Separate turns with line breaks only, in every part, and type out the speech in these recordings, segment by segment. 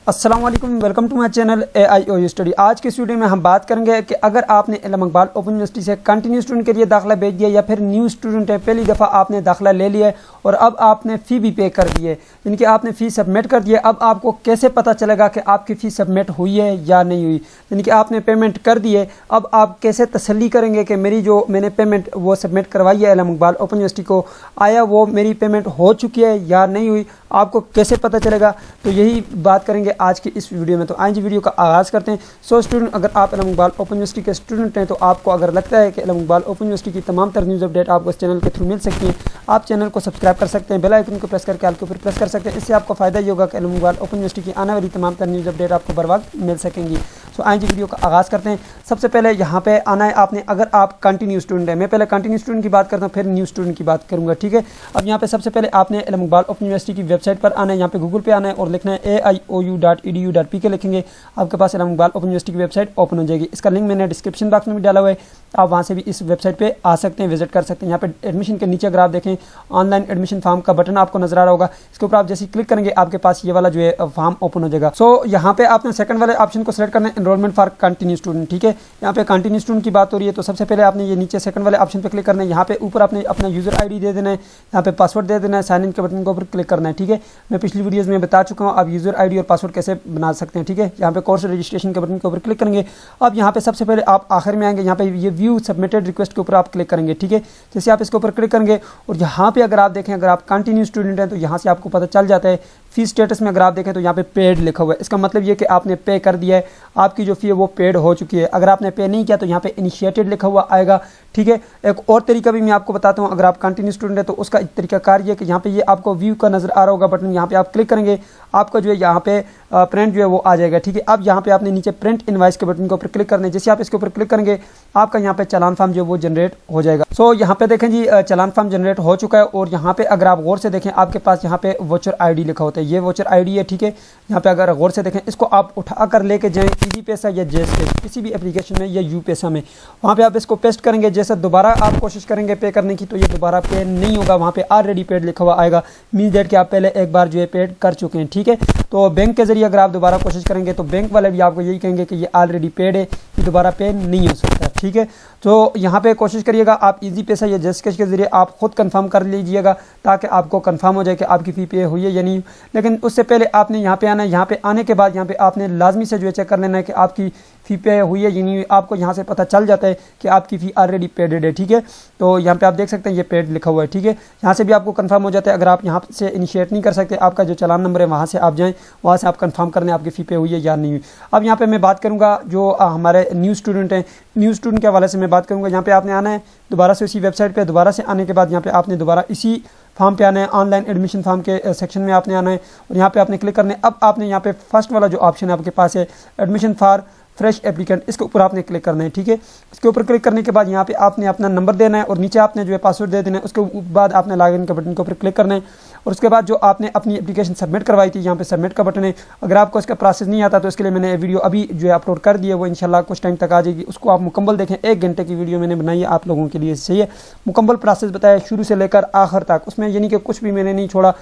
अस्सलाम वालेकुम, welcome to my channel AIOU study. आज के इस वीडियो में हम बात करेंगे कि अगर आपने इल्म इकबाल ओपन यूनिवर्सिटी से कंटिन्यू स्टूडेंट के लिए दाखिला भेज दिया या फिर न्यू स्टूडेंट है, पहली दफ़ा आपने दाखिला ले लिया है और अब आपने फ़ी भी पे कर दी है, यानी कि आपने फ़ी सबमिट कर दी है। अब आपको कैसे पता चलेगा कि आपकी फ़ी सबमिट हुई है या नहीं हुई, यानी कि आपने पेमेंट कर दी है। अब आप कैसे तसल्ली करेंगे कि मेरी जो मैंने पेमेंट वो सबमिट करवाई है इल्म इकबाल ओपन यूनिवर्सिटी को, आया वो मेरी पेमेंट हो चुकी है या नहीं हुई, आपको कैसे पता चलेगा? तो यही बात करेंगे आज की इस वीडियो में। तो आइए वीडियो का आगाज़ करते हैं। सो स्टूडेंट, अगर आप इल्म इकबाल ओपन यूनिवर्सिटी के स्टूडेंट हैं तो आपको अगर लगता है कि इल्म इकबाल ओपन यूनिवर्सिटी की तमाम तर न्यूज़ अपडेट आपको इस चैनल के थ्रू मिल सकती है, आप चैनल को सब्सक्राइब कर सकते हैं, बेल आइकन को प्रेस करके ऑल के ऊपर प्रेस कर सकते हैं। इससे आपको फ़ायदा ये होगा कि इल्म इकबाल ओपन यूनिवर्सिटी की आने वाली तमाम तर न्यूज़ अपडेट आपको बर वक्त मिल सकेंगी। सो आइए वीडियो का आगाज़ करते हैं। सबसे पहले यहाँ पे आना है आपने, अगर आप कंटिन्यू स्टूडेंट हैं, मैं पहले कंटिन्यू स्टूडेंट की बात करता हूँ फिर न्यू स्टूडेंट की बात करूँगा, ठीक है। अब यहाँ पे सबसे पहले आपने इल्म इकबाल ओपन यूनिवर्सिटी की वेबसाइट पर आना है, यहाँ पे गूगल पे आना है और लिखना है aiou.edu.pk लिखेंगे, आपके पास इल्म इकबाल ओपन यूनिवर्सिटी की वेबसाइट ओपन हो जाएगी। इसका लिंक मैंने डिस्क्रिप्शन बॉक्स में भी डाला हुआ है, आप वहाँ से भी इस वेबसाइट पे आ सकते हैं, विजिट कर सकते हैं। यहाँ पे एडमिशन के नीचे अगर आप देखें ऑनलाइन एडमिशन फॉर्म का बटन आपको नजर आ रहा होगा, इसके ऊपर आप जैसे क्लिक करेंगे आपके पास ये वाला जो है फॉर्म ओपन हो जाएगा। सो यहाँ पे आपने सेकंड वाले ऑप्शन को सिलेक्ट करना है, एनरोलमेंट फॉर कंटिन्यू स्टूडेंट, ठीक है। यहाँ पे कंटिन्यू स्टूडेंट की बात हो रही है तो सबसे पहले आपने ये नीचे सेकंड वाले ऑप्शन पे क्लिक करना है। यहाँ पे ऊपर आपने अपना यूजर ID दे देना है, यहाँ पे पासवर्ड दे देना है, साइन इन के बटन के ऊपर क्लिक करना है, ठीक है। मैं पिछली वीडियोज़ में बता चुका हूँ आप यूजर ID और पासवर्ड कैसे बना सकते हैं, ठीक है। यहाँ पे कोर्स रजिस्ट्रेशन के बटन के ऊपर क्लिक करेंगे। अब यहाँ पे सबसे पहले आप आखिर में आएंगे, यहाँ पे ये व्यू सबमिटेड रिक्वेस्ट के ऊपर आप क्लिक करेंगे, ठीक है। जैसे आप इसके ऊपर क्लिक करेंगे और यहाँ पे अगर आप देखें, अगर आप कंटिन्यू स्टूडेंट हैं तो यहाँ से आपको पता चल जाता है फी स्टेटस में अगर आप देखें तो यहाँ पे पेड लिखा हुआ है। इसका मतलब ये कि आपने पे कर दिया है, आपकी जो फी है वो पेड हो चुकी है। अगर आपने पे नहीं किया तो यहाँ पे इनिशिएटेड लिखा हुआ आएगा, ठीक है। एक और तरीका भी मैं आपको बताता हूँ, अगर आप कंटिन्यू स्टूडेंट है तो उसका तरीकाकार ये है कि यहाँ पे ये आपको व्यू का नजर आ रहा होगा बटन, यहाँ पे आप क्लिक करेंगे, आपका जो है यहाँ पे प्रिंट जो है वो आ जाएगा, ठीक है। अब यहाँ पे आपने नीचे प्रिंट इनवाइस के बटन के ऊपर क्लिक करना है। जैसे आप इसके ऊपर क्लिक करेंगे आपका यहाँ पे चालान फॉर्म जो है वो जनरेट हो जाएगा। सो यहाँ पे देखें जी, चालान फॉर्म जनरेट हो चुका है और यहाँ पे अगर आप गौर से देखें आपके पास यहाँ पे वोचर ID लिखा होता है, ये वोचर ID है, ठीक है। यहाँ पे अगर गौर से देखें इसको आप उठा कर लेके जाएं ईजी पैसा या जेस पे, किसी भी एप्लीकेशन में या यू पैसा में, वहाँ पे आप इसको पेस्ट करेंगे। जैसे दोबारा आप कोशिश करेंगे पे करने की तो ये दोबारा पे नहीं होगा, वहाँ पे ऑलरेडी पेड लिखा हुआ आएगा, मीन दैट कि आप पहले एक बार जो है पेड कर चुके हैं, ठीक है। तो बैंक के जरिए अगर आप दोबारा कोशिश करेंगे तो बैंक वाले भी आपको यही कहेंगे कि ये ऑलरेडी पेड है, ये दोबारा पे नहीं हो सकता, ठीक है। तो यहाँ पे कोशिश करिएगा आप इजी पैसा या जस्ट कैश के जरिए आप खुद कंफर्म कर लीजिएगा ताकि आपको कंफर्म हो जाए कि आपकी फ़ी पे हुई है या नहीं। लेकिन उससे पहले आपने यहाँ पे आना है, यहाँ पे आने के बाद यहाँ पे आपने लाजमी से जो है चेक कर लेना है कि आपकी फ़ी पे हुई है या नहीं। आपको यहाँ से पता चल जाता है कि आपकी फ़ी ऑलरेडी पेडेड है, ठीक है। तो यहाँ पे आप देख सकते हैं ये पेड लिखा हुआ है, ठीक है। यहाँ से भी आपको कंफर्म हो जाता है। अगर आप यहाँ से इनिशिएट नहीं कर सकते, आपका जो चालान नंबर है वहाँ से आप जाएँ, वहाँ से आप कंफर्म कर लें आपकी फ़ी पे हुई है या नहीं हुई। अब यहाँ पे मैं बात करूँगा जो हमारे न्यू स्टूडेंट हैं, न्यू स्टूडेंट के हवाले से मैं बात करूँगा। यहाँ पे आपने आना है दोबारा से उसी वेबसाइट पे, दोबारा से आने के बाद यहाँ पे आपने दोबारा इसी फॉर्म पे आना है, ऑनलाइन एडमिशन फॉर्म के सेक्शन में आपने आना है और यहाँ पे आपने क्लिक करना है। अब आपने यहाँ पे फर्स्ट वाला जो ऑप्शन है आपके पास है एडमिशन फॉर फ्रेश एप्लीकेंट, इसके ऊपर आपने क्लिक करना है, ठीक है। इसके ऊपर क्लिक करने के बाद यहाँ पे आपने अपना नंबर देना है और नीचे आपने जो है पासवर्ड दे देना है। उसके बाद आपने लॉगिन के बटन के ऊपर क्लिक करना है और उसके बाद जो आपने अपनी एप्लीकेशन सबमिट करवाई थी यहाँ पे सबमिट का बटन है। अगर आपको इसका प्रोसेस नहीं आता तो इसके लिए मैंने वीडियो अभी जो है अपलोड कर दी है, वो इंशाल्लाह कुछ टाइम तक आ जाएगी, उसको आप मुकम्मल देखें। 1 घंटे की वीडियो मैंने बनाई है आप लोगों के लिए, सही है। मुकम्मल प्रोसेस बताया शुरू से लेकर आखिर तक, उसमें यानी कि कुछ भी मैंने नहीं छोड़ा।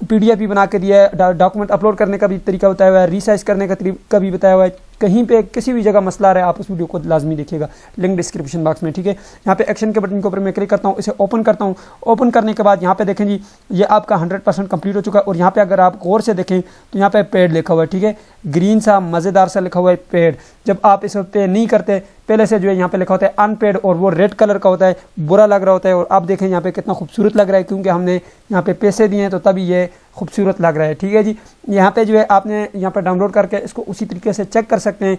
PDF भी बना के दिया है, डॉक्यूमेंट अपलोड करने का भी तरीका बताया हुआ है, रिसाइज करने का तरीका भी बताया हुआ है। कहीं पे किसी भी जगह मसला रहा है आप उस वीडियो को लाजमी देखिएगा, लिंक डिस्क्रिप्शन बॉक्स में, ठीक है। यहाँ पे एक्शन के बटन के ऊपर मैं क्लिक करता हूँ, इसे ओपन करता हूँ। ओपन करने के बाद यहाँ पे देखें जी ये आपका 100% कंप्लीट हो चुका है और यहाँ पे अगर आप गौर से देखें तो यहाँ पे पेड लिखा हुआ है, ठीक है। ग्रीन सा मज़ेदार सा लिखा हुआ है पेड। जब आप इसे पे नहीं करते पहले से जो है यहाँ पे लिखा होता है अनपेड और वो रेड कलर का होता है, बुरा लग रहा होता है। और आप देखें यहाँ पे कितना खूबसूरत लग रहा है क्योंकि हमने यहाँ पे पैसे दिए हैं तो तभी ये खूबसूरत लग रहा है, ठीक है जी। यहाँ पे जो है आपने यहाँ पर डाउनलोड करके इसको उसी तरीके से चेक कर सकते हैं,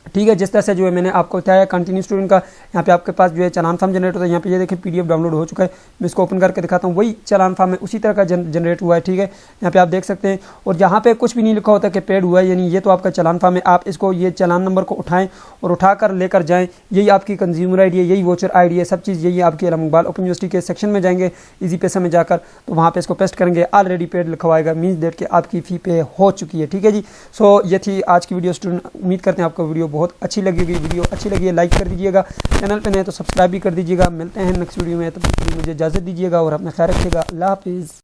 ठीक है। जिस तरह से जो है मैंने आपको बताया कंटिन्यू स्टूडेंट का, यहाँ पे आपके पास जो है चालान फॉर्म जनरेट होता है। यहाँ पे ये देखें PDF डाउनलोड हो चुका है, मैं इसको ओपन करके दिखाता हूँ, वही चालान फॉर्म है उसी तरह का जनरेट हुआ है, ठीक है। यहाँ पे आप देख सकते हैं और यहाँ पे कुछ भी नहीं लिखा होता कि पेड हुआ है, यानी ये तो आपका चालान फॉर्म है। आप इसको ये चालान नंबर को उठाएं और उठा कर लेकर जाएँ, यही आपकी कंज्यूमर ID है, यही वोचर ID है, सब चीज़ यही आपकी इल्म इकबाल ओपन यूनिवर्सिटी के सेक्शन में जाएंगे ईजी पैसा में जाकर, तो वहाँ पर इसको पेस्ट करेंगे, ऑलरेडी पेड लिखवाएगा, मीन्स डेट कि आपकी फ़ी पे हो चुकी है, ठीक है जी। सो ये थी आज की वीडियो स्टूडेंट, उम्मीद करते हैं आपको वीडियो बहुत अच्छी लगेगी। वीडियो अच्छी लगी है लाइक कर दीजिएगा, चैनल पे नए तो सब्सक्राइब भी कर दीजिएगा। मिलते हैं नेक्स्ट वीडियो में, तब तक मुझे इजाज़त दीजिएगा और अपना ख्याल रखिएगा। अल्लाह हाफिज़।